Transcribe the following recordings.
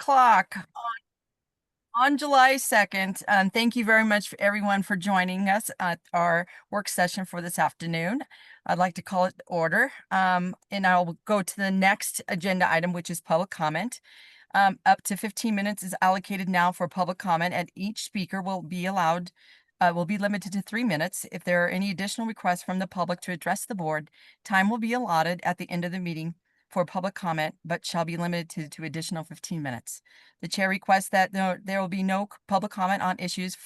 o'clock on July 2nd. Thank you very much for everyone for joining us at our work session for this afternoon. I'd like to call it to order, and I'll go to the next agenda item, which is public comment. Up to 15 minutes is allocated now for public comment, and each speaker will be limited to 3 minutes. If there are any additional requests from the public to address the board, time will be allotted at the end of the meeting for public comment, but shall be limited to additional 15 minutes. The chair requests that there will be no public comment on issues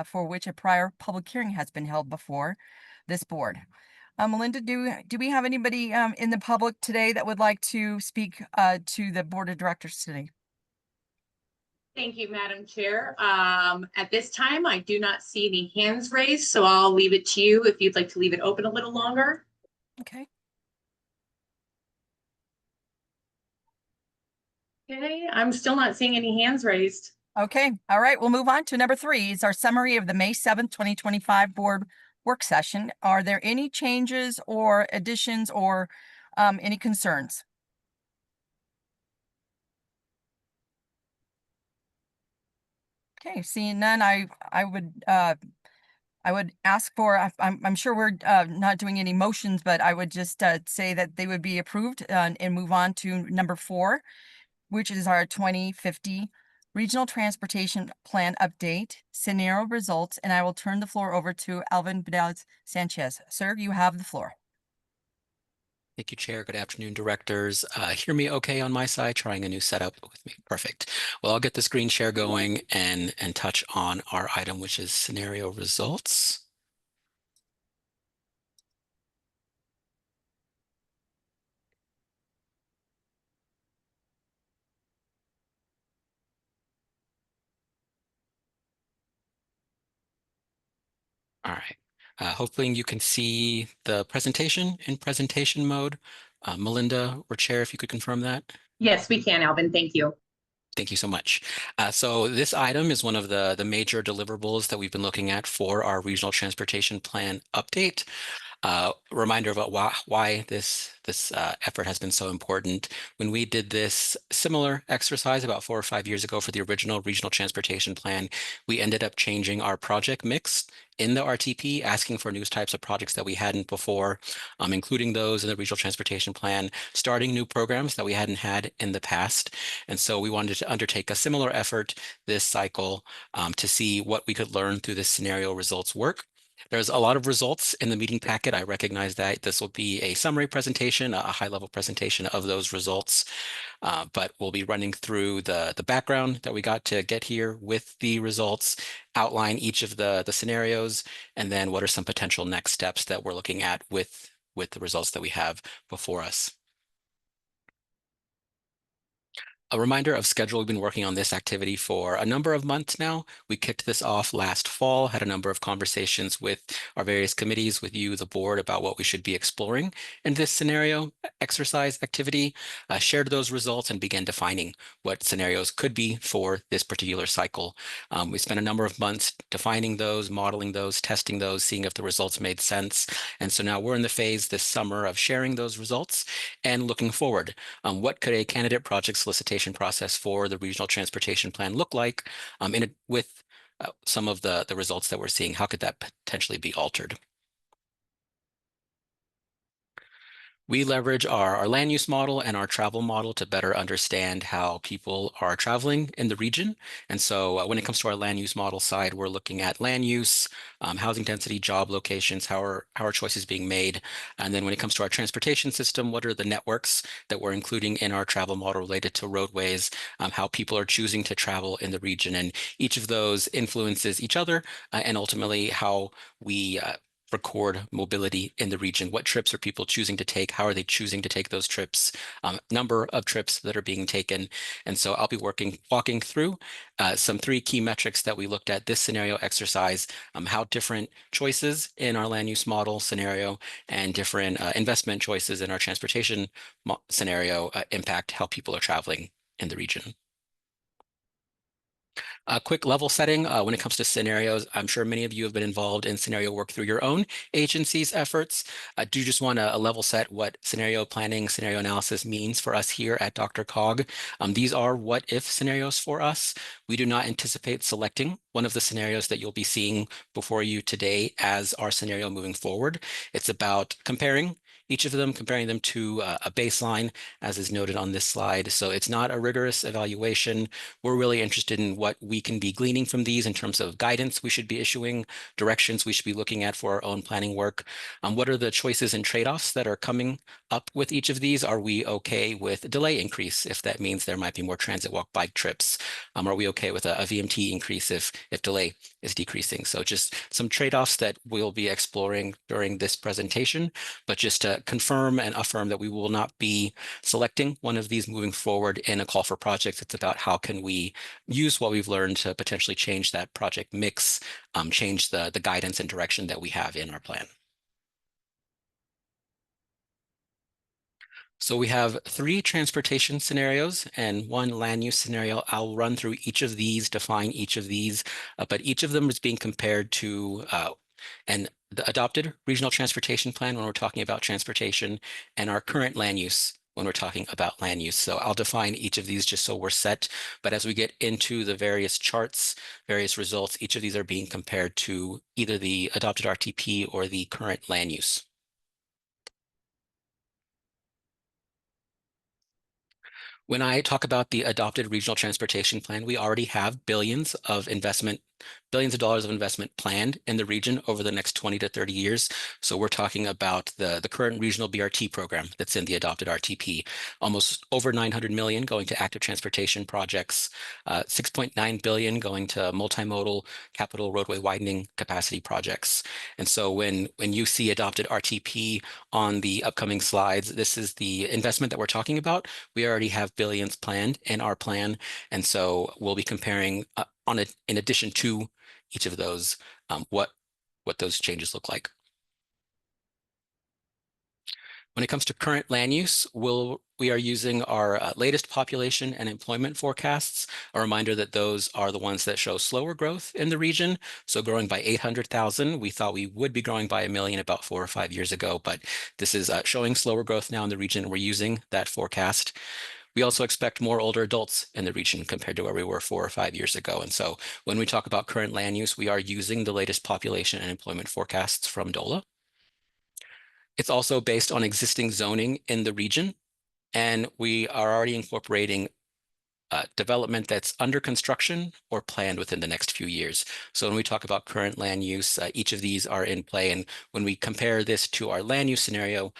for which a prior public hearing has been held before this board. Melinda, do we have anybody in the public today that would like to speak to the board of directors today? Thank you, Madam Chair. At this time, I do not see any hands raised, so I'll leave it to you if you'd like to leave it open a little longer. Okay. Okay, I'm still not seeing any hands raised. Okay, all right, we'll move on to number 3. It's our summary of the May 7th, 2025 board work session. Are there any changes or additions or any concerns? Okay, seeing none, I would ask for, I'm sure we're not doing any motions, but I would just say that they would be approved and move on to number 4, which is our 2050 Regional Transportation Plan Update Scenario Results. And I will turn the floor over to Alvin Vidal Sanchez. Sir, you have the floor. Thank you, Chair. Good afternoon, directors. Hear me okay on my side? Trying a new setup with me. Perfect. Well, I'll get the screen share going and touch on our item, which is scenario results. All right. Hopefully you can see the presentation in presentation mode. Melinda or Chair, if you could confirm that. Yes, we can, Alvin. Thank you. Thank you so much. So this item is one of the major deliverables that we've been looking at for our Regional Transportation Plan update. Reminder about why this effort has been so important. When we did this similar exercise about 4 or 5 years ago for the original Regional Transportation Plan, we ended up changing our project mix in the RTP, asking for new types of projects that we hadn't before, including those in the Regional Transportation Plan, starting new programs that we hadn't had in the past. And so we wanted to undertake a similar effort this cycle to see what we could learn through this scenario results work. There's a lot of results in the meeting packet. I recognize that this will be a summary presentation, a high-level presentation of those results, but we'll be running through the background that we got to get here with the results, outline each of the scenarios, and then what are some potential next steps that we're looking at with the results that we have before us. A reminder of schedule. We've been working on this activity for a number of months now. We kicked this off last fall, had a number of conversations with our various committees, with you, the board, about what we should be exploring in this scenario exercise activity, shared those results and began defining what scenarios could be for this particular cycle. We spent a number of months defining those, modeling those, testing those, seeing if the results made sense. And so now we're in the phase this summer of sharing those results and looking forward. What could a candidate project solicitation process for the Regional Transportation Plan look like with some of the results that we're seeing? How could that potentially be altered? We leverage our land use model and our travel model to better understand how people are traveling in the region. And so when it comes to our land use model side, we're looking at land use, housing density, job locations, how are choices being made. And then when it comes to our transportation system, what are the networks that we're including in our travel model related to roadways, how people are choosing to travel in the region. And each of those influences each other and ultimately how we record mobility in the region. What trips are people choosing to take? How are they choosing to take those trips? Number of trips that are being taken. And so I'll be walking through some 3 key metrics that we looked at this scenario exercise, how different choices in our land use model scenario and different investment choices in our transportation scenario impact how people are traveling in the region. A quick level setting when it comes to scenarios. I'm sure many of you have been involved in scenario work through your own agency's efforts. I do just want to level set what scenario planning, scenario analysis means for us here at DRCOG. These are what if scenarios for us. We do not anticipate selecting one of the scenarios that you'll be seeing before you today as our scenario moving forward. It's about comparing each of them, comparing them to a baseline, as is noted on this slide. So it's not a rigorous evaluation. We're really interested in what we can be gleaning from these in terms of guidance we should be issuing, directions we should be looking at for our own planning work. What are the choices and trade-offs that are coming up with each of these? Are we okay with delay increase if that means there might be more transit walk bike trips? Are we okay with a VMT increase if delay is decreasing? So just some trade-offs that we'll be exploring during this presentation, but just to confirm and affirm that we will not be selecting one of these moving forward in a call for projects. It's about how can we use what we've learned to potentially change that project mix, change the guidance and direction that we have in our plan. So we have 3 transportation scenarios and 1 land use scenario. I'll run through each of these, define each of these, but each of them is being compared to the adopted regional transportation plan when we're talking about transportation and our current land use when we're talking about land use. So I'll define each of these just so we're set. But as we get into the various charts, various results, each of these are being compared to either the adopted RTP or the current land use. When I talk about the adopted regional transportation plan, we already have billions of dollars of investment planned in the region over the next 20 to 30 years. So we're talking about the current regional BRT program that's in the adopted RTP, almost over 900 million going to active transportation projects, 6.9 billion going to multimodal capital roadway widening capacity projects. And so when you see adopted RTP on the upcoming slides, this is the investment that we're talking about. We already have billions planned in our plan. And so we'll be comparing in addition to each of those, what those changes look like. When it comes to current land use, we are using our latest population and employment forecasts. A reminder that those are the ones that show slower growth in the region. So growing by 800,000, we thought we would be growing by 1 million about 4 or 5 years ago, but this is showing slower growth now in the region. We're using that forecast. We also expect more older adults in the region compared to where we were 4 or 5 years ago. And so when we talk about current land use, we are using the latest population and employment forecasts from DOLA. It's also based on existing zoning in the region, and we are already incorporating development that's under construction or planned within the next few years. So when we talk about current land use, each of these are in play. And when we compare this to our land use scenario,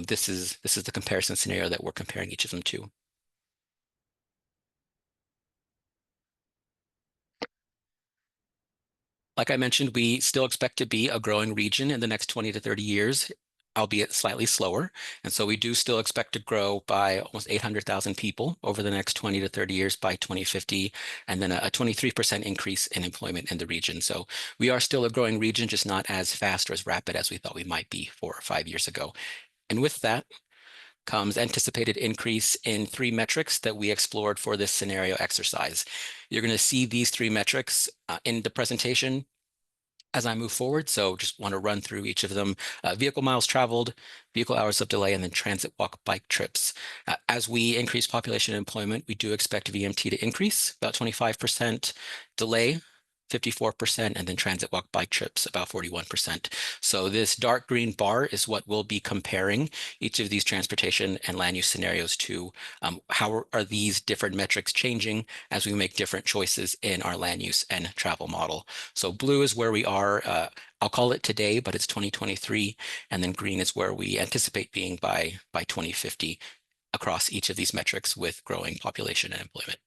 this is the comparison scenario that we're comparing each of them to. Like I mentioned, we still expect to be a growing region in the next 20 to 30 years, albeit slightly slower. And so we do still expect to grow by almost 800,000 people over the next 20 to 30 years by 2050, and then a 23% increase in employment in the region. So we are still a growing region, just not as fast or as rapid as we thought we might be 4 or 5 years ago. And with that comes anticipated increase in 3 metrics that we explored for this scenario exercise. You're going to see these 3 metrics in the presentation as I move forward. So just want to run through each of them. Vehicle miles traveled, vehicle hours of delay, and then transit walk bike trips. As we increase population and employment, we do expect VMT to increase about 25%, delay 54%, and then transit walk bike trips about 41%. So this dark green bar is what we'll be comparing each of these transportation and land use scenarios to. How are these different metrics changing as we make different choices in our land use and travel model? So blue is where we are, I'll call it today, but it's 2023, and then green is where we anticipate being by 2050 across each of these metrics with growing population and employment.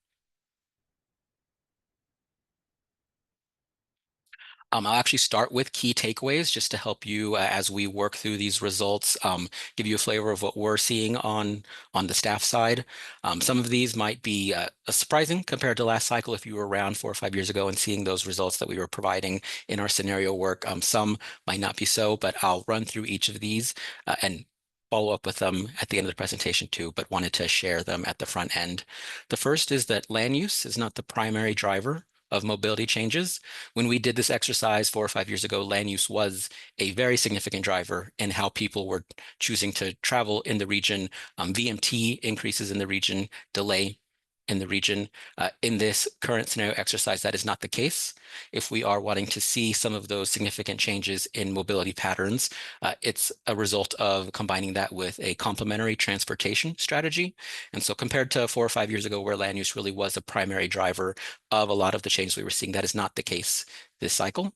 I'll actually start with key takeaways just to help you as we work through these results, give you a flavor of what we're seeing on the staff side. Some of these might be surprising compared to last cycle if you were around 4 or 5 years ago and seeing those results that we were providing in our scenario work. Some might not be so, but I'll run through each of these and follow up with them at the end of the presentation too, but wanted to share them at the front end. The first is that land use is not the primary driver of mobility changes. When we did this exercise 4 or 5 years ago, land use was a very significant driver in how people were choosing to travel in the region. VMT increases in the region, delay in the region. In this current scenario exercise, that is not the case. If we are wanting to see some of those significant changes in mobility patterns, it's a result of combining that with a complementary transportation strategy. And so compared to 4 or 5 years ago, where land use really was a primary driver of a lot of the changes we were seeing, that is not the case this cycle.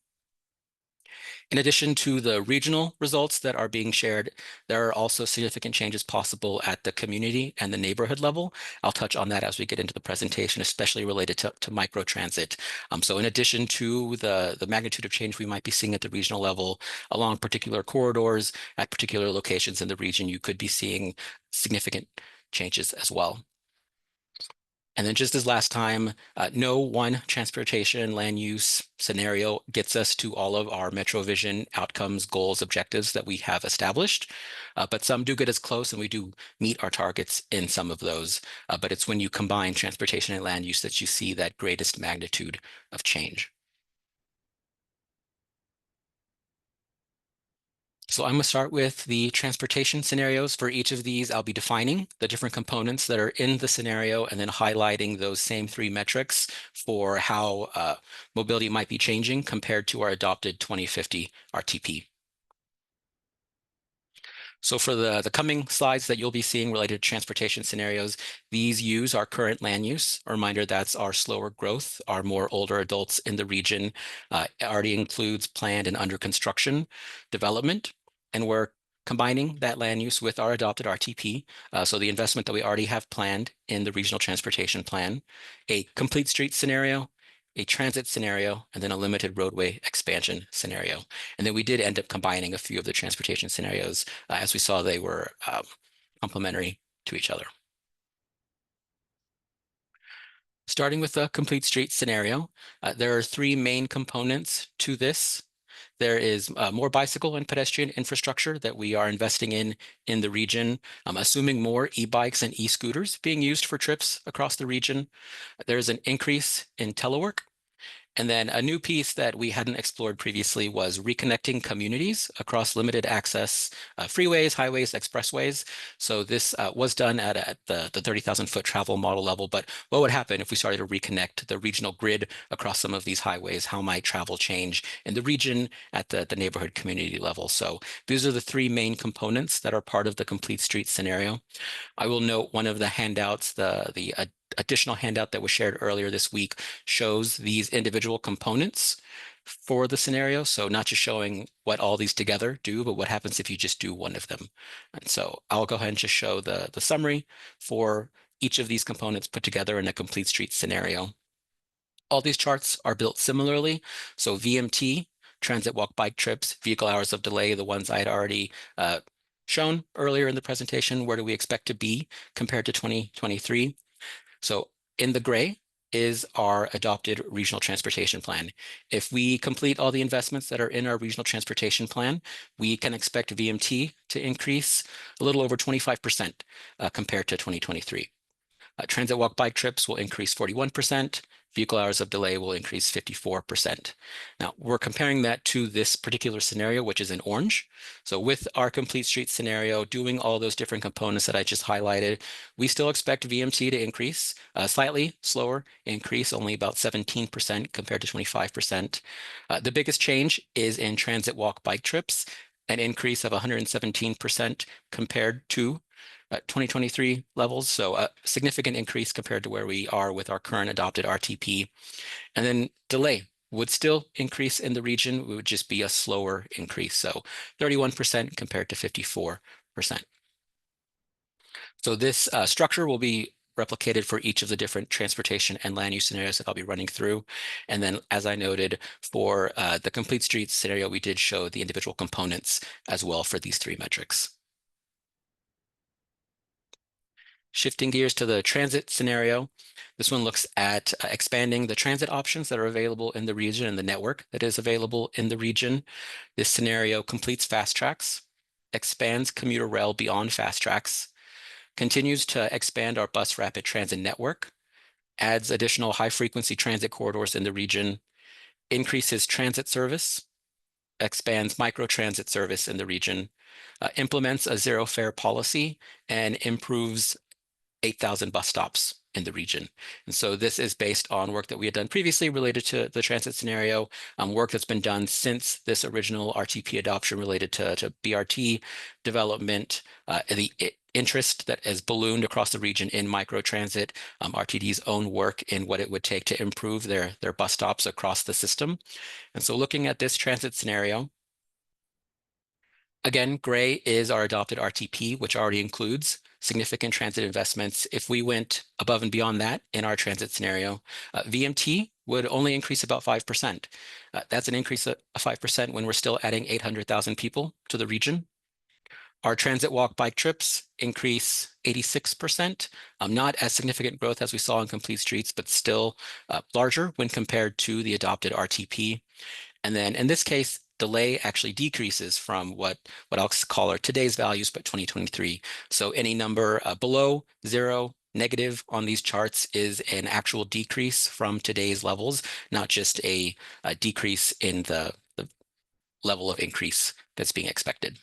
In addition to the regional results that are being shared, there are also significant changes possible at the community and the neighborhood level. I'll touch on that as we get into the presentation, especially related to microtransit. So in addition to the magnitude of change we might be seeing at the regional level along particular corridors at particular locations in the region, you could be seeing significant changes as well. And then just as last time, no one transportation land use scenario gets us to all of our MetroVision outcomes, goals, objectives that we have established. But some do get us close and we do meet our targets in some of those. But it's when you combine transportation and land use that you see that greatest magnitude of change. So I'm going to start with the transportation scenarios. For each of these, I'll be defining the different components that are in the scenario and then highlighting those same 3 metrics for how mobility might be changing compared to our adopted 2050 RTP. So for the coming slides that you'll be seeing related to transportation scenarios, these use our current land use. A reminder, that's our slower growth, our more older adults in the region. It already includes planned and under construction development. And we're combining that land use with our adopted RTP. So the investment that we already have planned in the regional transportation plan, a complete street scenario, a transit scenario, and then a limited roadway expansion scenario. And then we did end up combining a few of the transportation scenarios. As we saw, they were complementary to each other. Starting with the complete street scenario, there are 3 main components to this. There is more bicycle and pedestrian infrastructure that we are investing in the region, assuming more e-bikes and e-scooters being used for trips across the region. There's an increase in telework. And then a new piece that we hadn't explored previously was reconnecting communities across limited access freeways, highways, expressways. So this was done at the 30,000-foot travel model level. But what would happen if we started to reconnect the regional grid across some of these highways? How might travel change in the region at the neighborhood community level? So these are the 3 main components that are part of the complete street scenario. I will note one of the handouts, the additional handout that was shared earlier this week, shows these individual components for the scenario. So not just showing what all these together do, but what happens if you just do one of them. And so I'll go ahead and just show the summary for each of these components put together in a complete street scenario. All these charts are built similarly. So VMT, transit, walk, bike trips, vehicle hours of delay, the ones I had already shown earlier in the presentation. Where do we expect to be compared to 2023? So in the gray is our adopted regional transportation plan. If we complete all the investments that are in our regional transportation plan, we can expect VMT to increase a little over 25% compared to 2023. Transit walk bike trips will increase 41%. Vehicle hours of delay will increase 54%. Now, we're comparing that to this particular scenario, which is in orange. So with our complete street scenario, doing all those different components that I just highlighted, we still expect VMT to increase, slightly slower increase, only about 17% compared to 25%. The biggest change is in transit walk bike trips, an increase of 117% compared to 2023 levels, so a significant increase compared to where we are with our current adopted RTP. And then delay would still increase in the region, it would just be a slower increase, so 31% compared to 54%. So this structure will be replicated for each of the different transportation and land use scenarios that I'll be running through. And then, as I noted, for the complete streets scenario, we did show the individual components as well for these 3 metrics. Shifting gears to the transit scenario, this one looks at expanding the transit options that are available in the region and the network that is available in the region. This scenario completes fast tracks, expands commuter rail beyond fast tracks, continues to expand our bus rapid transit network, adds additional high-frequency transit corridors in the region, increases transit service, expands microtransit service in the region, implements a zero-fare policy, and improves 8,000 bus stops in the region. And so this is based on work that we had done previously related to the transit scenario, work that's been done since this original RTP adoption related to BRT development, the interest that has ballooned across the region in microtransit, RTD's own work in what it would take to improve their bus stops across the system. And so looking at this transit scenario, again, gray is our adopted RTP, which already includes significant transit investments. If we went above and beyond that in our transit scenario, VMT would only increase about 5%. That's an increase of 5% when we're still adding 800,000 people to the region. Our transit walk bike trips increase 86%, not as significant growth as we saw in complete streets, but still larger when compared to the adopted RTP. And then in this case, delay actually decreases from what I'll call our today's values, but 2023. So any number below 0, negative on these charts is an actual decrease from today's levels, not just a decrease in the level of increase that's being expected.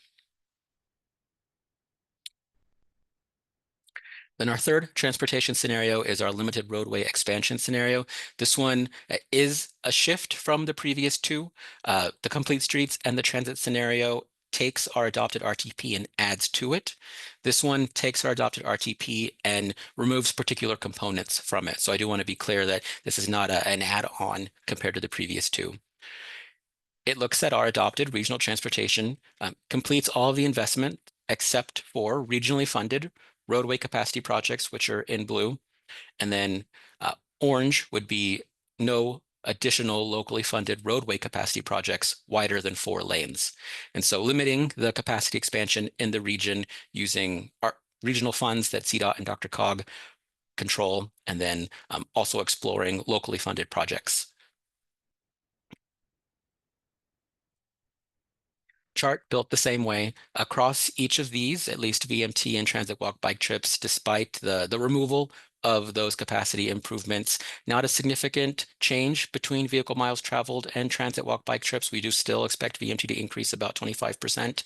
Then our third transportation scenario is our limited roadway expansion scenario. This one is a shift from the previous two. The complete streets and the transit scenario takes our adopted RTP and adds to it. This one takes our adopted RTP and removes particular components from it. So I do want to be clear that this is not an add-on compared to the previous two. It looks at our adopted regional transportation, completes all of the investment except for regionally funded roadway capacity projects, which are in blue. And then orange would be no additional locally funded roadway capacity projects wider than 4 lanes. And so limiting the capacity expansion in the region using our regional funds that CDOT and DRCOG control, and then also exploring locally funded projects. Chart built the same way across each of these, at least VMT and transit walk bike trips, despite the removal of those capacity improvements. Not a significant change between vehicle miles traveled and transit walk bike trips. We do still expect VMT to increase about 25%.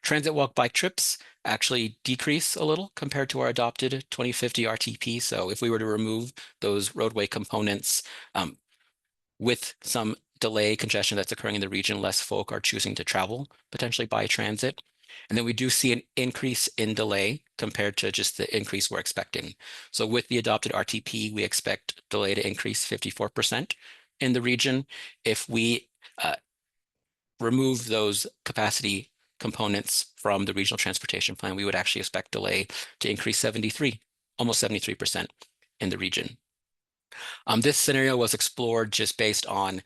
Transit walk bike trips actually decrease a little compared to our adopted 2050 RTP. So if we were to remove those roadway components, with some delay congestion that's occurring in the region, less folk are choosing to travel potentially by transit. And then we do see an increase in delay compared to just the increase we're expecting. So with the adopted RTP, we expect delay to increase 54% in the region. If we remove those capacity components from the regional transportation plan, we would actually expect delay to increase almost 73% in the region. This scenario was explored just based on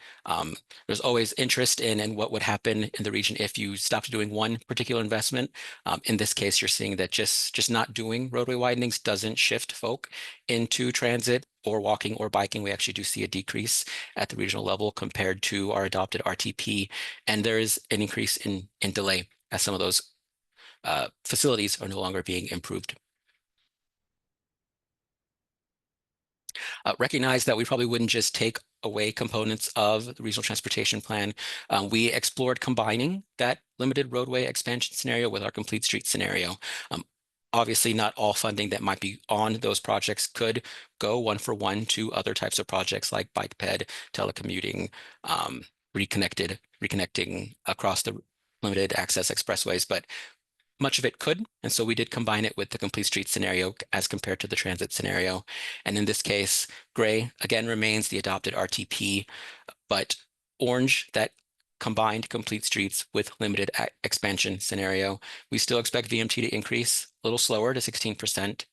there's always interest in what would happen in the region if you stopped doing one particular investment. In this case, you're seeing that just not doing roadway widenings doesn't shift folk into transit or walking or biking. We actually do see a decrease at the regional level compared to our adopted RTP, and there is an increase in delay as some of those facilities are no longer being improved. Recognize that we probably wouldn't just take away components of the regional transportation plan. We explored combining that limited roadway expansion scenario with our complete street scenario. Obviously, not all funding that might be on those projects could go 1-for-1 to other types of projects like bike ped, telecommuting, reconnecting across the limited access expressways, but much of it could, and so we did combine it with the complete street scenario as compared to the transit scenario. And in this case, gray again remains the adopted RTP, but orange, that combined complete streets with limited expansion scenario. We still expect VMT to increase a little slower to 16%.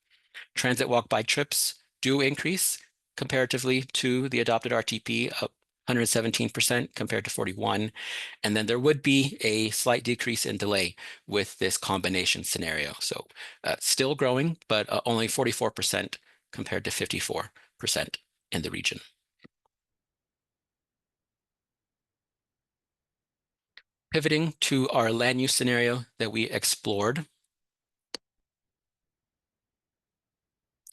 Transit walk bike trips do increase comparatively to the adopted RTP, up 117% compared to 41. And then there would be a slight decrease in delay with this combination scenario. So still growing, but only 44% compared to 54% in the region. Pivoting to our land use scenario that we explored.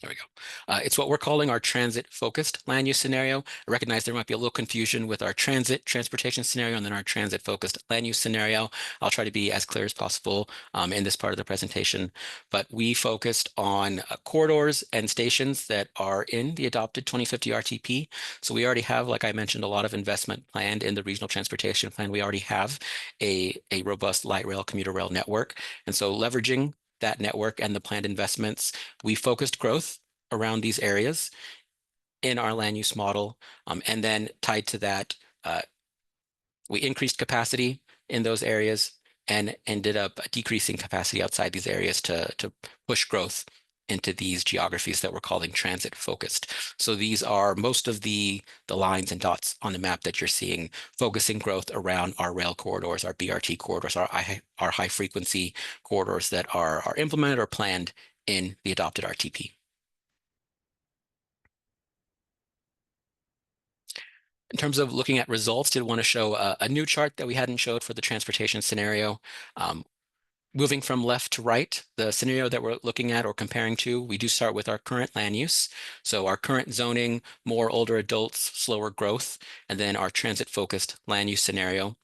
There we go. It's what we're calling our transit-focused land use scenario. I recognize there might be a little confusion with our transit transportation scenario and then our transit-focused land use scenario. I'll try to be as clear as possible in this part of the presentation. But we focused on corridors and stations that are in the adopted 2050 RTP. So we already have, like I mentioned, a lot of investment planned in the regional transportation plan. We already have a robust light rail, commuter rail network. And so leveraging that network and the planned investments, we focused growth around these areas in our land use model. And then tied to that, we increased capacity in those areas and ended up decreasing capacity outside these areas to push growth into these geographies that we're calling transit focused. So these are most of the lines and dots on the map that you're seeing, focusing growth around our rail corridors, our BRT corridors, our high frequency corridors that are implemented or planned in the adopted RTP. In terms of looking at results, did want to show a new chart that we hadn't showed for the transportation scenario. Moving from left to right, the scenario that we're looking at or comparing to, we do start with our current land use. So our current zoning, more older adults, slower growth, and then our transit-focused land use scenario.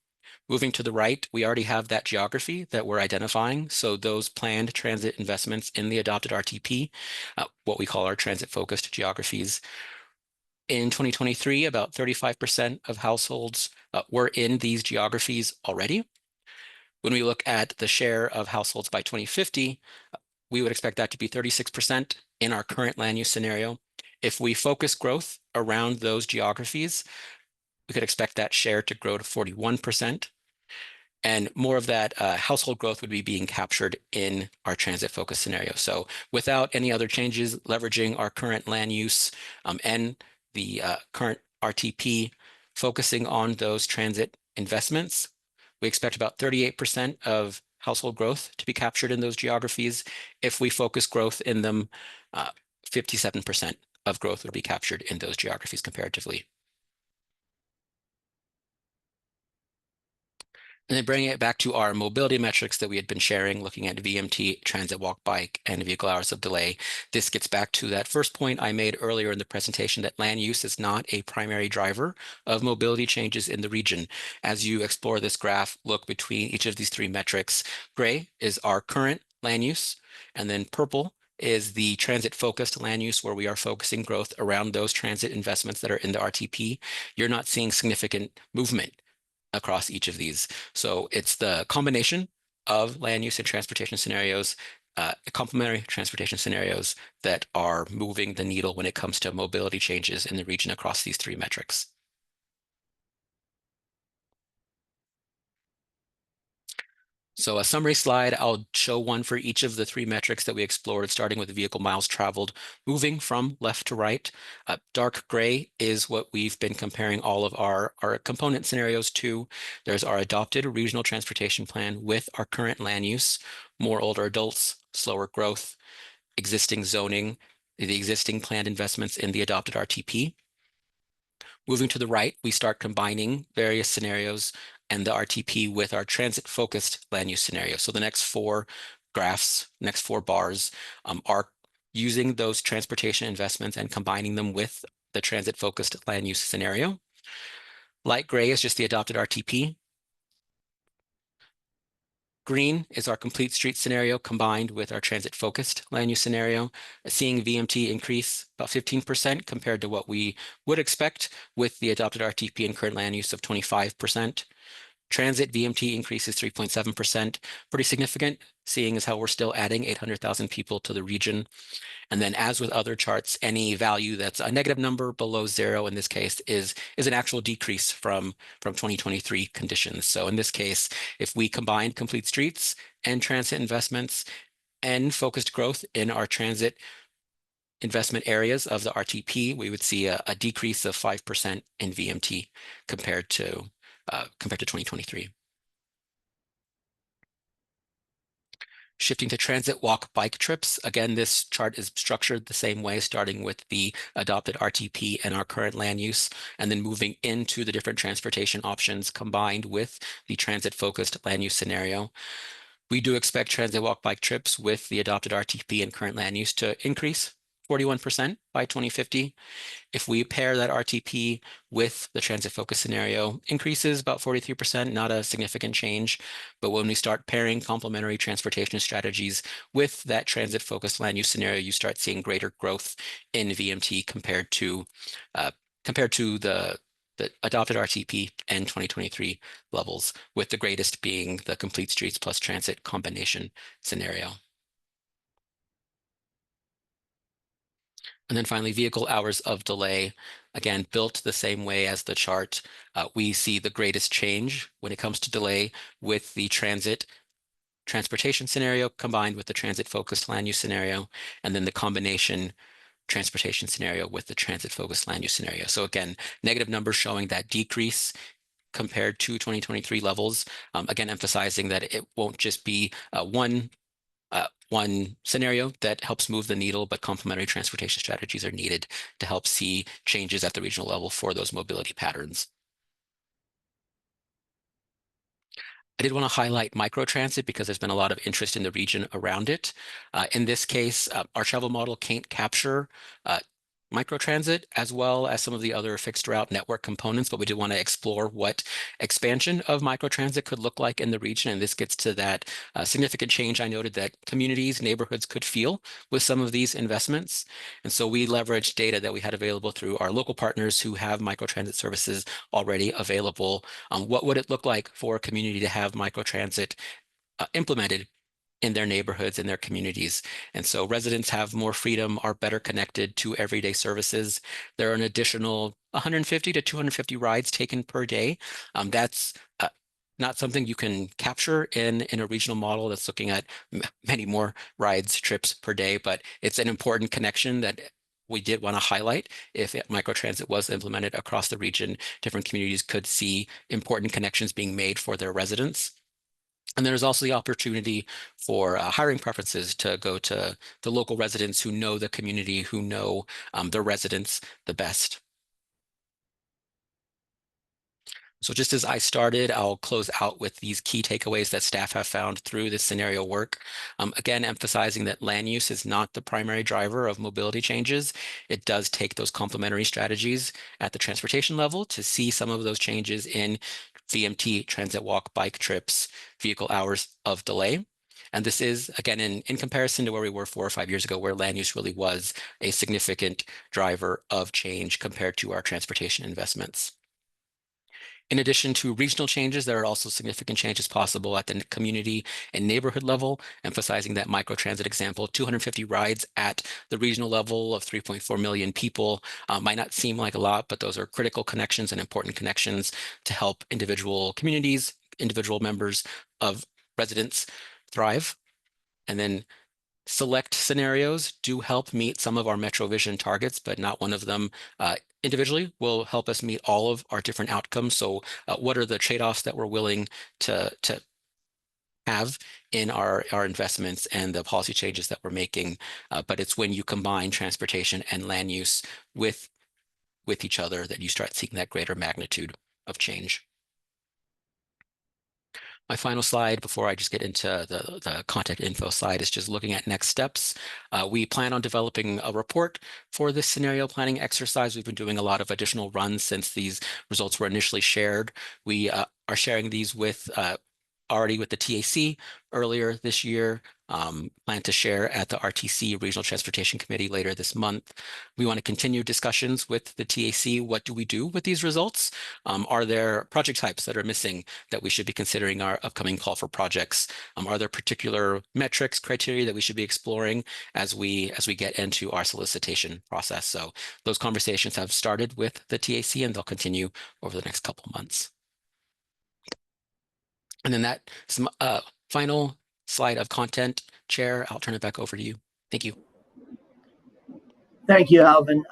Moving to the right, we already have that geography that we're identifying. So those planned transit investments in the adopted RTP, what we call our transit-focused geographies. In 2023, about 35% of households were in these geographies already. When we look at the share of households by 2050, we would expect that to be 36% in our current land use scenario. If we focus growth around those geographies, we could expect that share to grow to 41%. And more of that household growth would be being captured in our transit focus scenario. So without any other changes, leveraging our current land use and the current RTP, focusing on those transit investments, we expect about 38% of household growth to be captured in those geographies. If we focus growth in them, 57% of growth would be captured in those geographies comparatively. And then bringing it back to our mobility metrics that we had been sharing, looking at VMT, transit, walk, bike, and vehicle hours of delay. This gets back to that first point I made earlier in the presentation that land use is not a primary driver of mobility changes in the region. As you explore this graph, look between each of these three metrics. Gray is our current land use, and then purple is the transit-focused land use where we are focusing growth around those transit investments that are in the RTP. You're not seeing significant movement across each of these. So it's the combination of land use and transportation scenarios, complementary transportation scenarios that are moving the needle when it comes to mobility changes in the region across these three metrics. So a summary slide, I'll show one for each of the three metrics that we explored, starting with vehicle miles traveled, moving from left to right. Dark gray is what we've been comparing all of our component scenarios to. There's our adopted regional transportation plan with our current land use, more older adults, slower growth, existing zoning, the existing planned investments in the adopted RTP. Moving to the right, we start combining various scenarios and the RTP with our transit-focused land use scenario. So the next four graphs, next four bars are using those transportation investments and combining them with the transit-focused land use scenario. Light gray is just the adopted RTP. Green is our complete street scenario combined with our transit-focused land use scenario, seeing VMT increase about 15% compared to what we would expect with the adopted RTP and current land use of 25%. Transit VMT increases 3.7%, pretty significant, seeing as how we're still adding 800,000 people to the region. And then as with other charts, any value that's a negative number below zero in this case is an actual decrease from 2023 conditions. So in this case, if we combine complete streets and transit investments and focused growth in our transit investment areas of the RTP, we would see a decrease of 5% in VMT compared to 2023. Shifting to transit, walk, bike trips. Again, this chart is structured the same way, starting with the adopted RTP and our current land use, and then moving into the different transportation options combined with the transit-focused land use scenario. We do expect transit, walk, bike trips with the adopted RTP and current land use to increase 41% by 2050. If we pair that RTP with the transit focus scenario, increases about 43%, not a significant change. But when we start pairing complementary transportation strategies with that transit focused land use scenario, you start seeing greater growth in VMT compared to the adopted RTP and 2023 levels, with the greatest being the complete streets plus transit combination scenario. And then finally, vehicle hours of delay, again, built the same way as the chart. We see the greatest change when it comes to delay with the transportation scenario combined with the transit-focused land use scenario, and then the combination transportation scenario with the transit-focused land use scenario. So again, negative numbers showing that decrease compared to 2023 levels. Again, emphasizing that it won't just be one scenario that helps move the needle, but complementary transportation strategies are needed to help see changes at the regional level for those mobility patterns. I did want to highlight microtransit because there's been a lot of interest in the region around it. In this case, our travel model can't capture microtransit as well as some of the other fixed route network components, but we did want to explore what expansion of microtransit could look like in the region. And this gets to that significant change I noted that communities, neighborhoods could feel with some of these investments. And so we leveraged data that we had available through our local partners who have microtransit services already available. What would it look like for a community to have microtransit implemented in their neighborhoods, in their communities? And so residents have more freedom, are better connected to everyday services. There are an additional 150 to 250 rides taken per day. That's not something you can capture in a regional model that's looking at many more rides, trips per day, but it's an important connection that we did want to highlight. If microtransit was implemented across the region, different communities could see important connections being made for their residents. And there's also the opportunity for hiring preferences to go to the local residents who know the community, who know their residents the best. So just as I started, I'll close out with these key takeaways that staff have found through this scenario work. Again, emphasizing that land use is not the primary driver of mobility changes. It does take those complementary strategies at the transportation level to see some of those changes in VMT, transit walk, bike trips, vehicle hours of delay. And this is, again, in comparison to where we were 4 or 5 years ago, where land use really was a significant driver of change compared to our transportation investments. In addition to regional changes, there are also significant changes possible at the community and neighborhood level, emphasizing that microtransit example, 250 rides at the regional level of 3.4 million people might not seem like a lot, but those are critical connections and important connections to help individual communities, individual members of residents thrive. And then select scenarios do help meet some of our MetroVision targets, but not one of them individually will help us meet all of our different outcomes. So what are the trade-offs that we're willing to have in our investments and the policy changes that we're making? But it's when you combine transportation and land use with each other that you start seeing that greater magnitude of change. My final slide before I just get into the contact info slide is just looking at next steps. We plan on developing a report for this scenario planning exercise. We've been doing a lot of additional runs since these results were initially shared. We are sharing these with already with the TAC earlier this year, plan to share at the RTC Regional Transportation Committee later this month. We want to continue discussions with the TAC. What do we do with these results? Are there project types that are missing that we should be considering our upcoming call for projects? Are there particular metrics, criteria that we should be exploring as we get into our solicitation process? So those conversations have started with the TAC and they'll continue over the next couple of months. And then that final slide of content, Chair, I'll turn it back over to you. Thank you. Thank you, Alvin.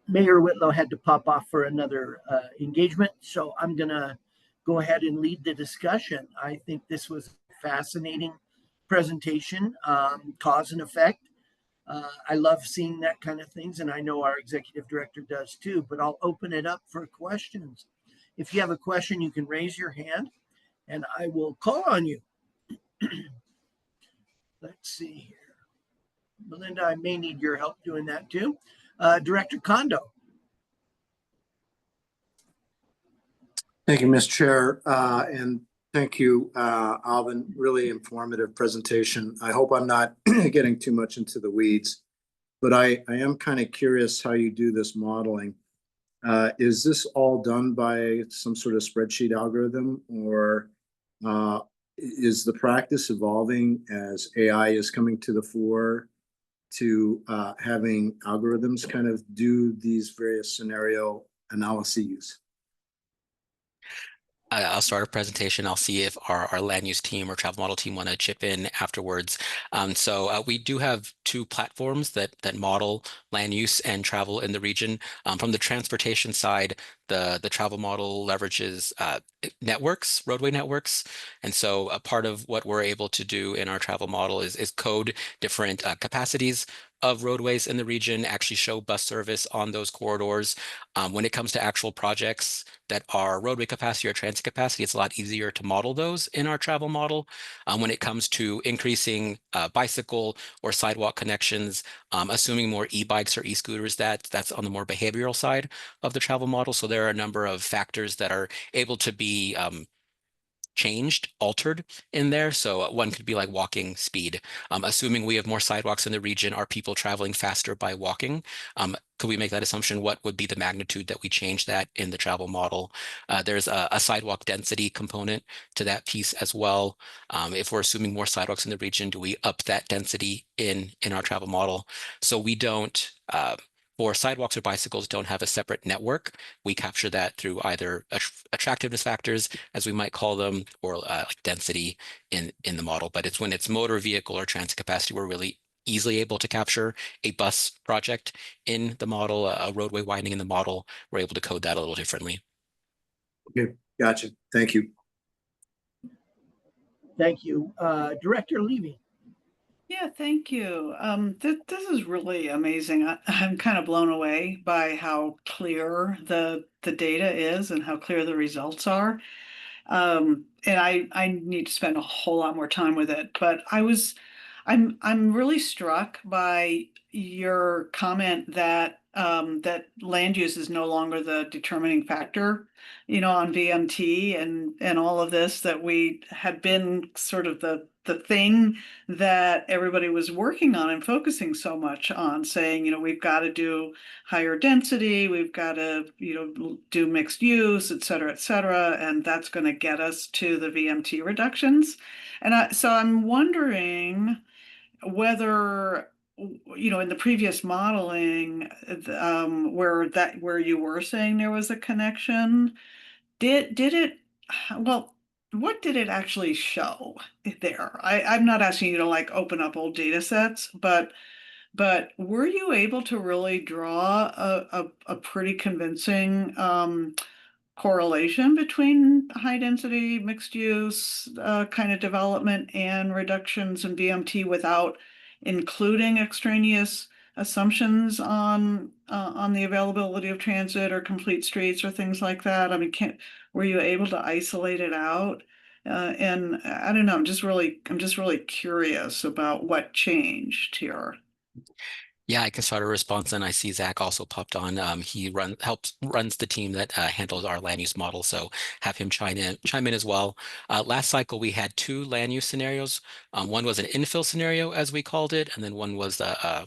Mayor Whitlow had to pop off for another engagement, so I'm going to go ahead and lead the discussion. I think this was a fascinating presentation, cause and effect. I love seeing that kind of things, and I know our executive director does too, but I'll open it up for questions. If you have a question, you can raise your hand and I will call on you. Let's see here. Melinda, I may need your help doing that too. Director Kondo. Thank you, Ms. Chair, and thank you, Alvin. Really informative presentation. I hope I'm not getting too much into the weeds, but I am kind of curious how you do this modeling. Is this all done by some sort of spreadsheet algorithm, or is the practice evolving as AI is coming to the fore to having algorithms kind of do these various scenario analyses? I'll start a presentation. I'll see if our land use team or travel model team want to chip in afterwards. We do have two platforms that model land use and travel in the region. From the transportation side, the travel model leverages networks, roadway networks. And so a part of what we're able to do in our travel model is code different capacities of roadways in the region, actually show bus service on those corridors. When it comes to actual projects that are roadway capacity or transit capacity, it's a lot easier to model those in our travel model. When it comes to increasing bicycle or sidewalk connections, assuming more e-bikes or e-scooters, that's on the more behavioral side of the travel model. So there are a number of factors that are able to be changed, altered in there. So one could be like walking speed. Assuming we have more sidewalks in the region, are people traveling faster by walking? Could we make that assumption? What would be the magnitude that we change that in the travel model? There's a sidewalk density component to that piece as well. If we're assuming more sidewalks in the region, do we up that density in our travel model? So we don't, for sidewalks or bicycles, don't have a separate network. We capture that through either attractiveness factors, as we might call them, or like density in the model. But it's when it's motor vehicle or transit capacity, we're really easily able to capture a bus project in the model, a roadway widening in the model. We're able to code that a little differently. Okay, gotcha. Thank you. Thank you. Director Levy. Yeah, thank you. This is really amazing. I'm kind of blown away by how clear the data is and how clear the results are. And I need to spend a whole lot more time with it. But I'm really struck by your comment that that land use is no longer the determining factor, on VMT and all of this, that we had been sort of the thing that everybody was working on and focusing so much on, saying, we've got to do higher density, we've got to, do mixed use, et cetera, and that's going to get us to the VMT reductions. So I'm wondering whether, in the previous modeling, where you were saying there was a connection, did it, well, what did it actually show there? I'm not asking you to like open up old data sets, but were you able to really draw a pretty convincing correlation between high density, mixed use kind of development and reductions in VMT without including extraneous assumptions on the availability of transit or complete streets or things like that? I mean, were you able to isolate it out? And I don't know, I'm just really curious about what changed here. Yeah, I can start a response, and I see Zach also popped on. He runs the team that handles our land use model, so have him chime in as well. Last cycle we had two land use scenarios. One was an infill scenario, as we called it, and then one was a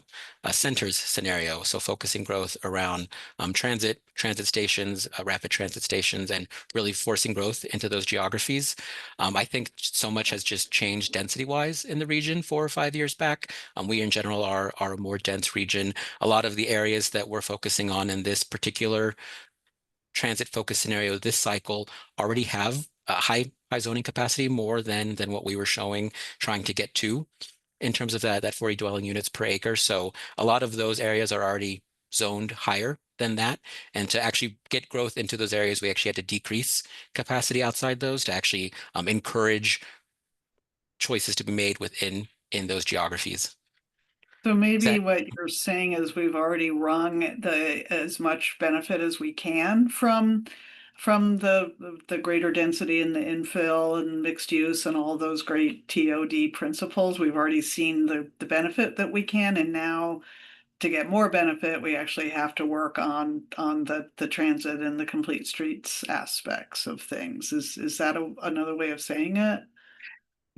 centers scenario. So focusing growth around transit stations, rapid transit stations, and really forcing growth into those geographies. I think so much has just changed density-wise in the region 4 or 5 years back. We in general are a more dense region. A lot of the areas that we're focusing on in this particular transit focus scenario this cycle already have a high zoning capacity, more than what we were trying to get to in terms of that 40 dwelling units per acre. So a lot of those areas are already zoned higher than that. And to actually get growth into those areas, we actually had to decrease capacity outside those to actually encourage choices to be made in those geographies. So maybe Zach? what you're saying is we've already wrung as much benefit as we can from from the greater density and the infill and mixed use and all those great TOD principles. We've already seen the benefit that we can, and now to get more benefit, we actually have to work on the transit and the complete streets aspects of things. Is that another way of saying it?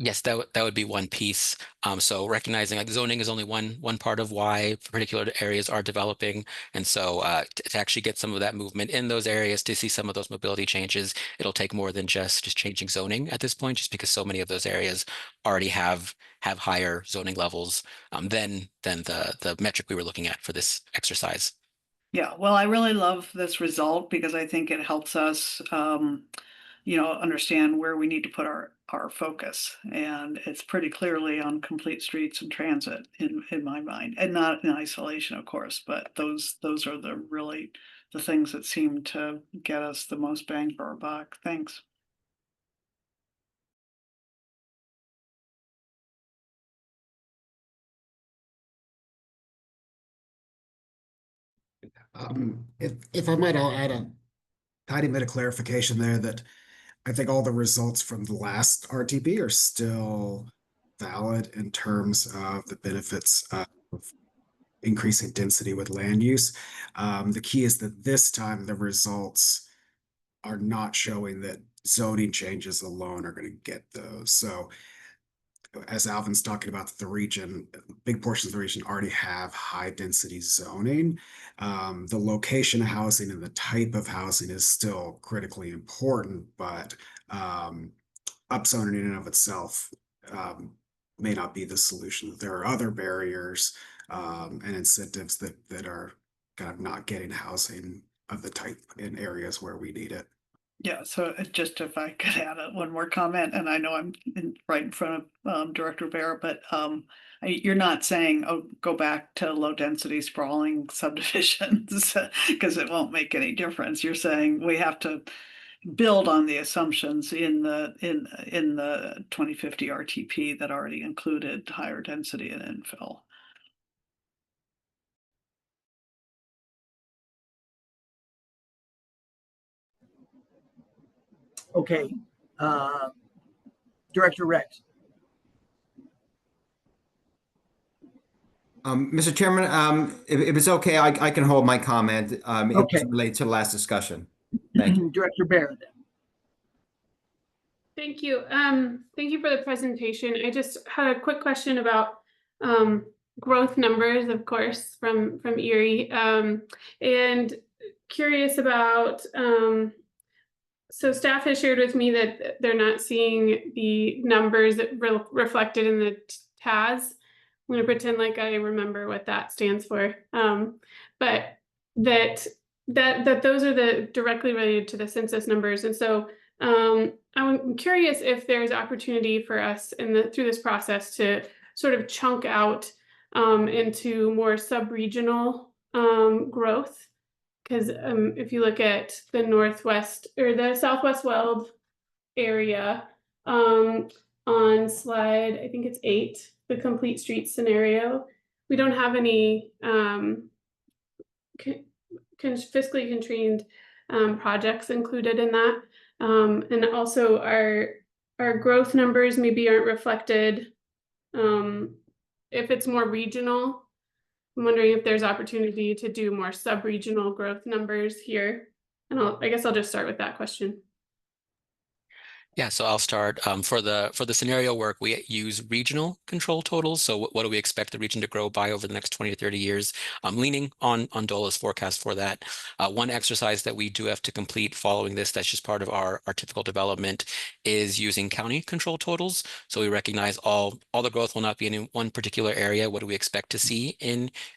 Yes, that would be one piece. So recognizing like zoning is only one part of why particular areas are developing, and so to actually get some of that movement in those areas, to see some of those mobility changes, it'll take more than just changing zoning at this point, just because so many of those areas already have higher zoning levels than the metric we were looking at for this exercise. Yeah, well, I really love this result because I think it helps us, understand where we need to put our focus. And it's pretty clearly on complete streets and transit in my mind, and not in isolation, of course, but those are the things that seem to get us the most bang for our buck. Thanks. If I might, I'll add a tiny bit of clarification there that I think all the results from the last RTP are still valid in terms of the benefits of increasing density with land use. The key is that this time the results are not showing that zoning changes alone are going to get those. So as Alvin's talking about, the region, big portions of the region already have high density zoning. The location of housing and the type of housing is still critically important, but upzoning in and of itself may not be the solution. There are other barriers and incentives that are kind of not getting housing of the type in areas where we need it. Yeah, so just if I could add one more comment, and I know I'm right in front of Director Bear, but you're not saying, oh, go back to low density sprawling subdivisions because it won't make any difference. You're saying we have to build on the assumptions in the 2050 RTP that already included higher density and infill. Okay. Uh, Director Rex. Mr. Chairman, if it's okay, I can hold my comment. It Okay. doesn't relate to the last discussion. Thank you. Director Bear. Thank you. Thank you for the presentation. I just had a quick question about growth numbers, of course, from Erie, and curious about. So staff has shared with me that they're not seeing the numbers that reflected in the TAS. I'm going to pretend like I remember what that stands for, but that those are the directly related to the census numbers, and so I'm curious if there's opportunity for us through this process to sort of chunk out into more sub-regional growth. Because if you look at the Northwest or the Southwest Weld area on slide, I think it's 8, the complete street scenario, we don't have any fiscally constrained projects included in that. And also our growth numbers maybe aren't reflected if it's more regional. I'm wondering if there's opportunity to do more sub-regional growth numbers here. And I guess I'll just start with that question. Yeah, so I'll start. For the scenario work, we use regional control totals. So what do we expect the region to grow by over the next 20 to 30 years? Leaning on DOLA's forecast for that. One exercise that we do have to complete following this, that's just part of our typical development, is using county control totals. So we recognize all the growth will not be in one particular area. What do we expect to see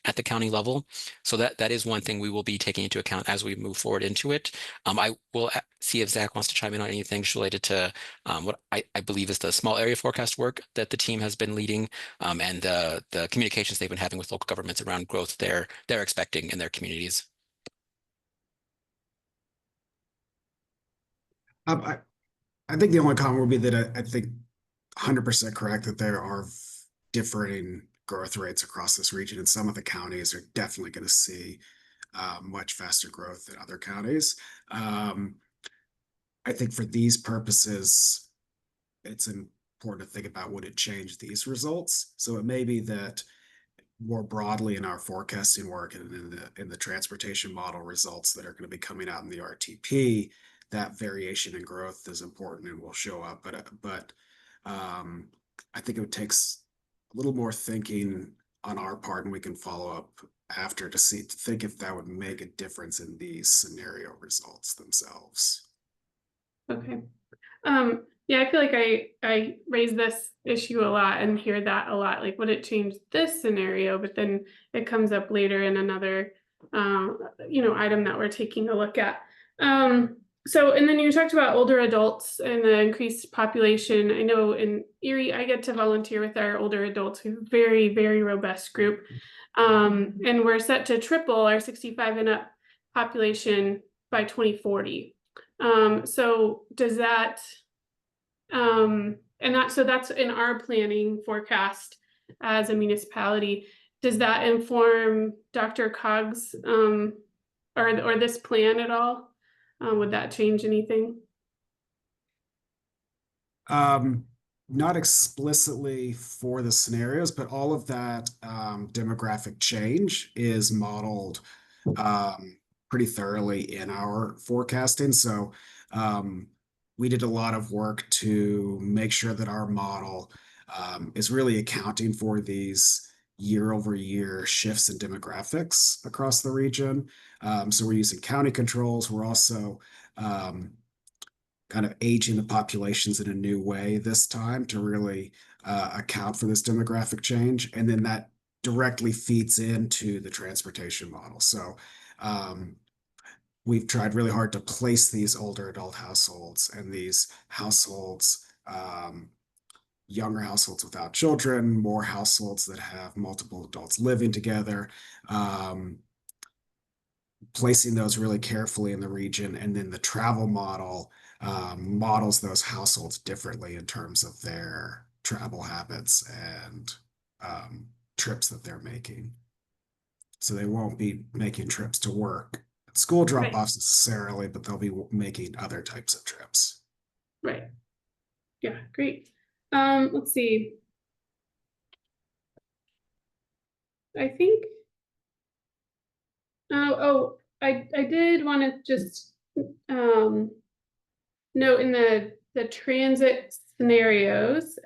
at the county level? So that is one thing we will be taking into account as we move forward into it. I will see if Zach wants to chime in on anything related to what I believe is the small area forecast work that the team has been leading, and the communications they've been having with local governments around growth they're expecting in their communities. I think the only comment would be that I think 100% correct that there are differing growth rates across this region, and some of the counties are definitely going to see much faster growth than other counties. I think for these purposes, it's important to think about would it change these results. So it may be that more broadly in our forecasting work and in the transportation model results that are going to be coming out in the RTP, that variation in growth is important and will show up. But I think it takes a little more thinking on our part, and we can follow up after to think if that would make a difference in these scenario results themselves. Okay. Yeah, I feel like I raise this issue a lot and hear that a lot. Like, would it change this scenario? But then it comes up later in another, item that we're taking a look at. So, and then you talked about older adults and the increased population. I know in Erie, I get to volunteer with our older adults, who's a very, very robust group. And we're set to triple our 65 and up population by 2040. So does that, so that's in our planning forecast as a municipality. Does that inform DRCOG's, or this plan at all? Would that change anything? Not explicitly for the scenarios, but all of that demographic change is modeled pretty thoroughly in our forecasting. So we did a lot of work to make sure that our model is really accounting for these year-over-year shifts in demographics across the region. So we're using county controls. We're also kind of aging the populations in a new way this time to really account for this demographic change. And then that directly feeds into the transportation model. So we've tried really hard to place these older adult households and these households, younger households without children, more households that have multiple adults living together, placing those really carefully in the region. And then the travel model models those households differently in terms of their travel habits and trips that they're making. So they won't be making trips to work, school drop-offs necessarily, but they'll be making other types of trips. Right. Yeah, great. Let's see. I think, I did want to just note in the transit scenarios,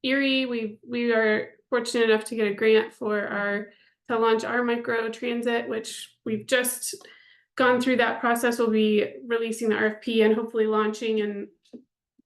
Erie, we are fortunate enough to get a grant to launch our micro transit, which we've just gone through that process. We'll be releasing the RFP and hopefully launching in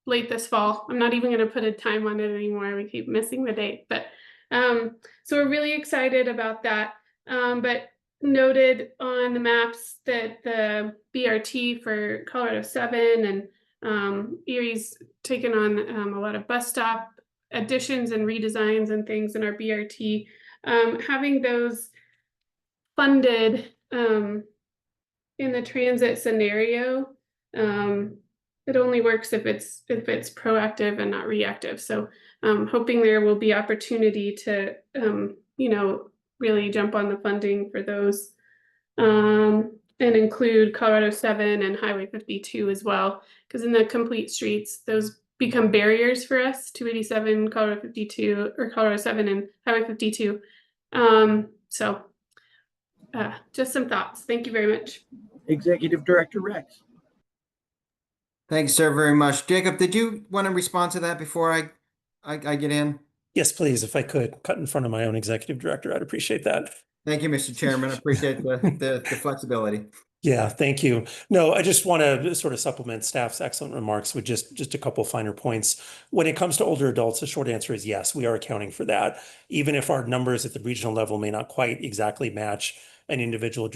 late this fall. I'm not even going to put a time on it anymore. We keep missing the date, but so we're really excited about that. But noted on the maps that the BRT for Colorado 7 and Erie's taken on a lot of bus stop additions and redesigns and things in our BRT. Having those funded in the transit scenario, it only works if it's proactive and not reactive. So hoping there will be opportunity to really jump on the funding for those, and include Colorado 7 and Highway 52 as well, because in the complete streets, those become barriers for us, 287, Colorado 52, or Colorado 7 and Highway 52. So just some thoughts. Thank you very much. Executive Director Rex. Thanks, sir, very much. Jacob, did you want to respond to that before I get in? Yes, please, if I could cut in front of my own executive director, I'd appreciate that. Thank you, Mr. Chairman. I appreciate the flexibility. Yeah, thank you. No, I just want to sort of supplement staff's excellent remarks with just a couple finer points. When it comes to older adults, the short answer is yes, we are accounting for that. Even if our numbers at the regional level may not quite exactly match an individual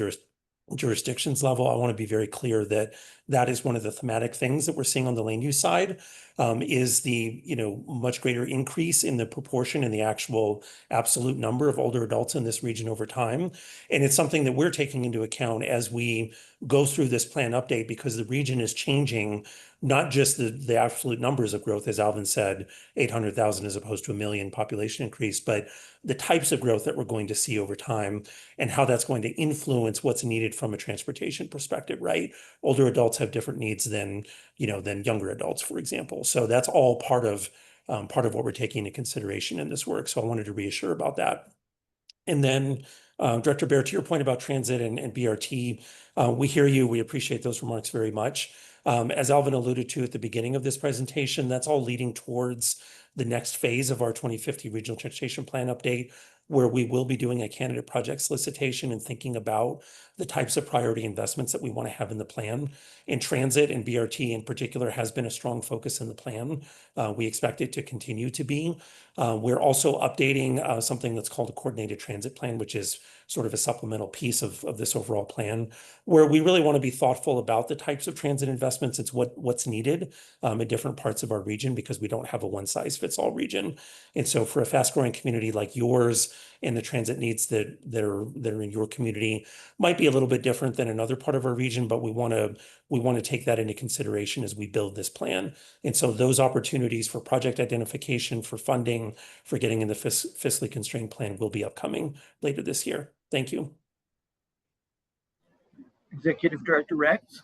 jurisdictions level, I want to be very clear that that is one of the thematic things that we're seeing on the land use side, is the much greater increase in the proportion and the actual absolute number of older adults in this region over time. And it's something that we're taking into account as we go through this plan update because the region is changing, not just the absolute numbers of growth, as Alvin said, 800,000 as opposed to 1 million population increase, but the types of growth that we're going to see over time and how that's going to influence what's needed from a transportation perspective, right? Older adults have different needs than younger adults, for example. So that's all part of what we're taking into consideration in this work. So I wanted to reassure about that. And then, Director Bear, to your point about transit and BRT, we hear you. We appreciate those remarks very much. As Alvin alluded to at the beginning of this presentation, that's all leading towards the next phase of our 2050 Regional Transportation Plan update, where we will be doing a candidate project solicitation and thinking about the types of priority investments that we want to have in the plan. And transit and BRT in particular has been a strong focus in the plan. We expect it to continue to be. We're also updating something that's called a coordinated transit plan, which is sort of a supplemental piece of this overall plan, where we really want to be thoughtful about the types of transit investments. It's what's needed in different parts of our region because we don't have a one-size-fits-all region. And so for a fast-growing community like yours, and the transit needs that are in your community might be a little bit different than another part of our region, but we want to take that into consideration as we build this plan. And so those opportunities for project identification, for funding, for getting in the fiscally constrained plan will be upcoming later this year. Thank you. Executive Director Rex.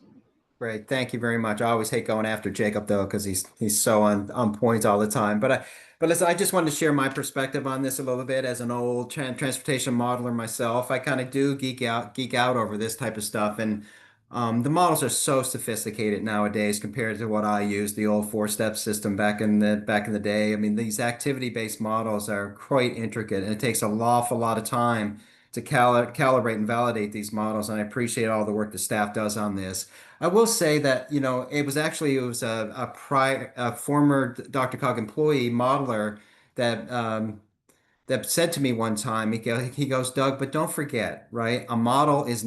Great, thank you very much. I always hate going after Jacob though, because he's so on point all the time. But listen, I just wanted to share my perspective on this a little bit as an old transportation modeler myself. I kind of do geek out over this type of stuff, and the models are so sophisticated nowadays compared to what I used, the old four-step system back in the day. I mean, these activity-based models are quite intricate, and it takes an awful lot of time to calibrate and validate these models. And I appreciate all the work the staff does on this. I will say that, it was a former DRCOG employee modeler that said to me one time, he goes, Doug, but don't forget, right? A model is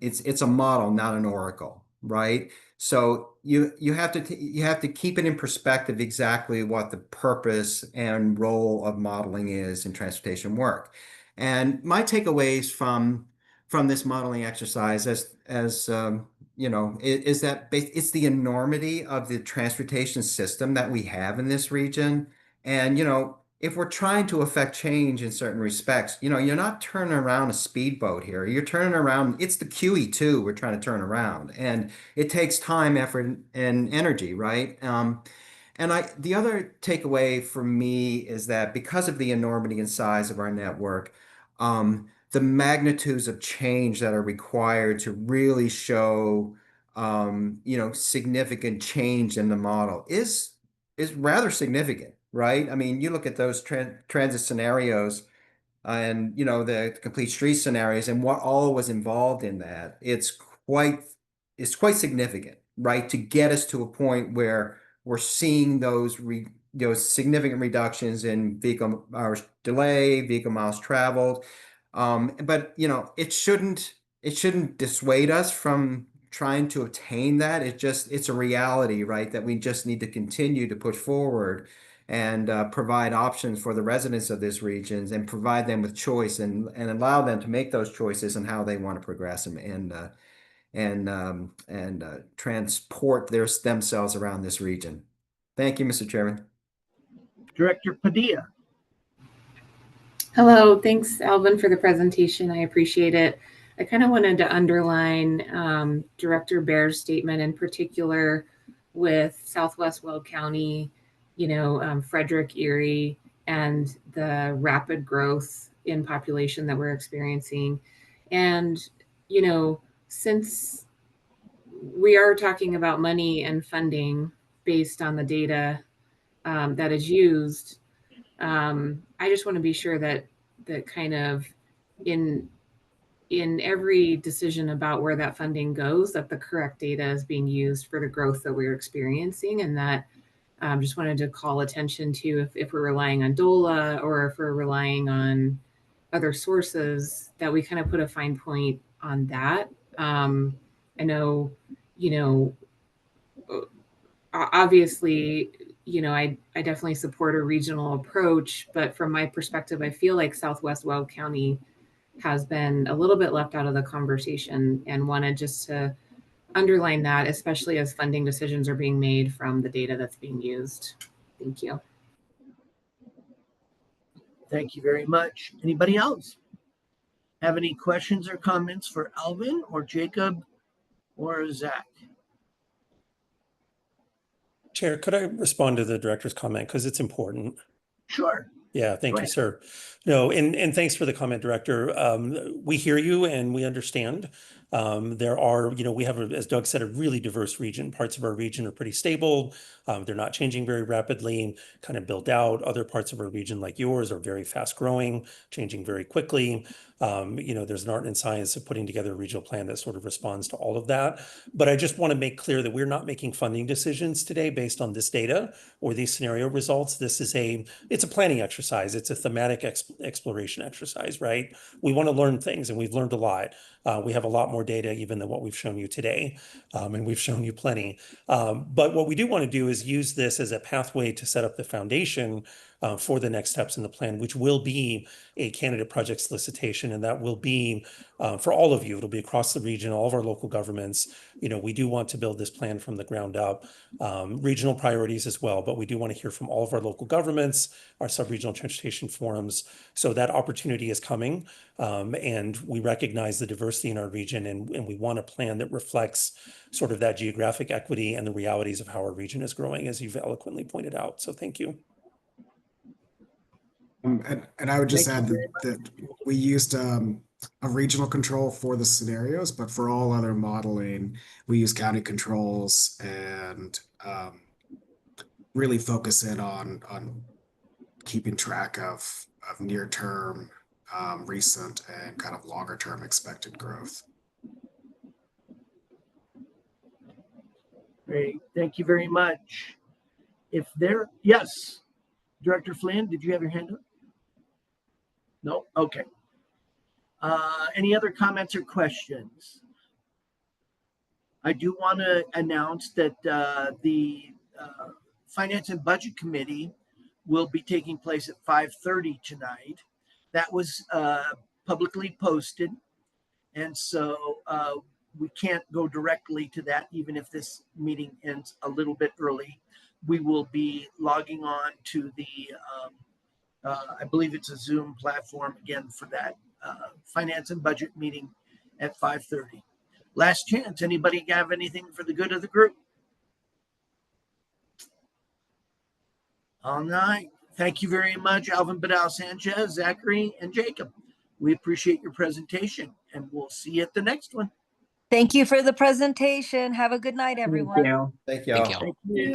it's a model, not an oracle, right? So you have to keep it in perspective exactly what the purpose and role of modeling is in transportation work. And my takeaways from this modeling exercise is that it's the enormity of the transportation system that we have in this region. And, if we're trying to affect change in certain respects, you're not turning around a speedboat here. You're turning around, it's the QE2 we're trying to turn around. And it takes time, effort, and energy, right? The other takeaway for me is that because of the enormity and size of our network, the magnitudes of change that are required to really show, significant change in the model is rather significant, right? I mean, you look at those transit scenarios and, the complete street scenarios and what all was involved in that. It's quite significant, right? To get us to a point where we're seeing those significant reductions in vehicle hours delay, vehicle miles traveled. But it shouldn't dissuade us from trying to attain that. It's a reality, right? That we just need to continue to push forward and provide options for the residents of this regions and provide them with choice and allow them to make those choices and how they want to progress and transport themselves around this region. Thank you, Mr. Chairman. Director Padilla. Hello, thanks, Alvin, for the presentation. I appreciate it. I kind of wanted to underline Director Bear's statement in particular with Southwest Weld County, Frederick, Erie, and the rapid growth in population that we're experiencing. And, since we are talking about money and funding based on the data that is used, I just want to be sure that kind of in every decision about where that funding goes, that the correct data is being used for the growth that we're experiencing. And that just wanted to call attention to if we're relying on DOLA or if we're relying on other sources, that we kind of put a fine point on that. I know, obviously, I definitely support a regional approach, but from my perspective, I feel like Southwest Weld County has been a little bit left out of the conversation, and wanted just to underline that, especially as funding decisions are being made from the data that's being used. Thank you. Thank you very much. Anybody else have any questions or comments for Alvin or Jacob or Zach? Chair, could I respond to the director's comment? Because it's important. Sure. Yeah, thank Go you, ahead. sir. No, and thanks for the comment, Director. We hear you and we understand. There are, we have, as Doug said, a really diverse region. Parts of our region are pretty stable. They're not changing very rapidly, kind of built out. Other parts of our region, like yours, are very fast growing, changing very quickly. There's an art and science of putting together a regional plan that sort of responds to all of that. But I just want to make clear that we're not making funding decisions today based on this data or these scenario results. This is it's a planning exercise. It's a thematic exploration exercise, right? We want to learn things, and we've learned a lot. We have a lot more data even than what we've shown you today, and we've shown you plenty. But what we do want to do is use this as a pathway to set up the foundation for the next steps in the plan, which will be a candidate project solicitation, and that will be for all of you. It'll be across the region, all of our local governments. We do want to build this plan from the ground up, regional priorities as well, but we do want to hear from all of our local governments, our sub-regional transportation forums. So that opportunity is coming, and we recognize the diversity in our region, and we want a plan that reflects sort of that geographic equity and the realities of how our region is growing, as you've eloquently pointed out. So thank you. And I would just Thank add you that we used a regional control for the scenarios, but for all other modeling, we use county controls and really focus in on keeping track of near term, recent, and kind of longer term expected growth. Great. Thank you very much. Yes, Director Flynn, did you have your hand up? No? Okay. Any other comments or questions? I do want to announce that the Finance and Budget Committee will be taking place at 5:30 tonight. That was publicly posted, and so we can't go directly to that, even if this meeting ends a little bit early. We will be logging on to the, I believe it's a Zoom platform again for that Finance and Budget meeting at 5:30. Last chance. Anybody have anything for the good of the group? All right. Thank you very much, Alvin Badal Sanchez, Zachary, and Jacob. We appreciate your presentation, and we'll see you at the next one. Thank you for the presentation. Have a good night, everyone. Thank you. Thank you. Thank you.